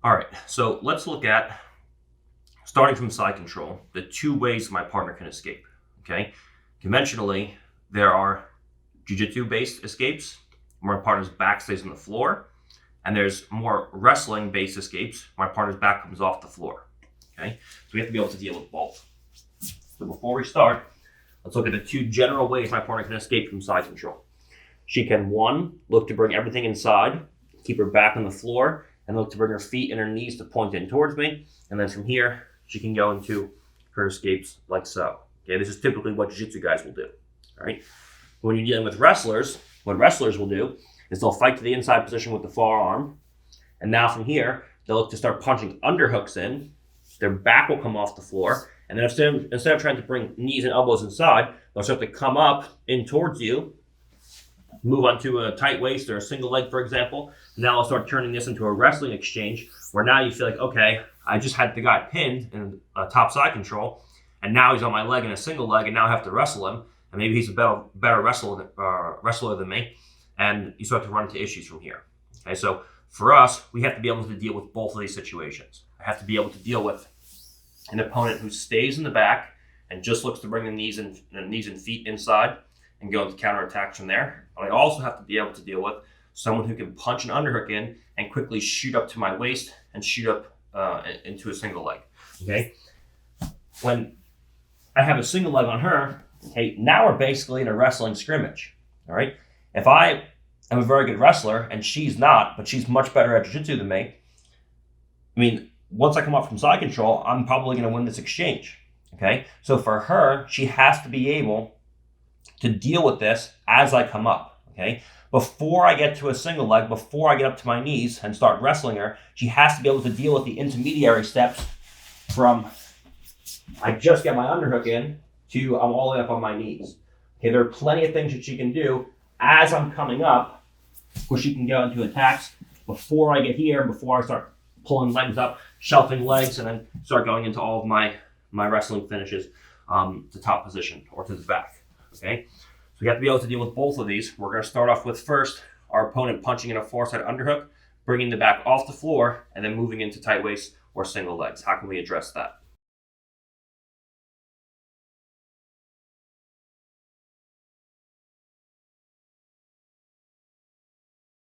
All right, so let's look at, starting from side control, the two ways my partner can escape, okay? Conventionally, there are jiu-jitsu based escapes where my partner's back stays on the floor, and there's more wrestling based escapes where my partner's back comes off the floor, okay? So we have to be able to deal with both. So before we start, let's look at the two general ways my partner can escape from side control. She can, one, look to bring everything inside, keep her back on the floor, and look to bring her feet and her knees to point in towards me. And then from here, she can go into her escapes like so. Okay, this is typically what jiu-jitsu guys will do. All right. When you're dealing with wrestlers, what wrestlers will do is they'll fight to the inside position with the forearm. And now from here, they'll look to start punching underhooks in. Their back will come off the floor. And then instead of trying to bring knees and elbows inside, they'll start to come up in towards you, move onto a tight waist or a single leg, for example. Now I'll start turning this into a wrestling exchange where now you feel like, okay, I just had the guy pinned in top side control, and now he's on my leg in a single leg, and now I have to wrestle him, and maybe he's a better wrestler than me, and you start to run into issues from here. Okay, so for us, we have to be able to deal with both of these situations. I have to be able to deal with an opponent who stays in the back and just looks to bring the knees and feet inside and go into counterattacks from there. But I also have to be able to deal with someone who can punch an underhook in and quickly shoot up to my waist and shoot up into a single leg. Okay. When I have a single leg on her, okay, now we're basically in a wrestling scrimmage. All right. If I am a very good wrestler and she's not, but she's much better at jiu-jitsu than me, I mean, once I come up from side control, I'm probably going to win this exchange. Okay. So for her, she has to be able to deal with this as I come up. Okay. Before I get to a single leg, before I get up to my knees and start wrestling her, she has to be able to deal with the intermediary steps from I just get my underhook in to I'm all the way up on my knees. Okay, there are plenty of things that she can do as I'm coming up where she can go into attacks before I get here, before I start pulling legs up, shelving legs, and then start going into all of my wrestling finishes to top position or to the back. Okay. So we have to be able to deal with both of these. We're going to start off with first our opponent punching in a four-side underhook, bringing the back off the floor, and then moving into tight waist or single legs. How can we address that?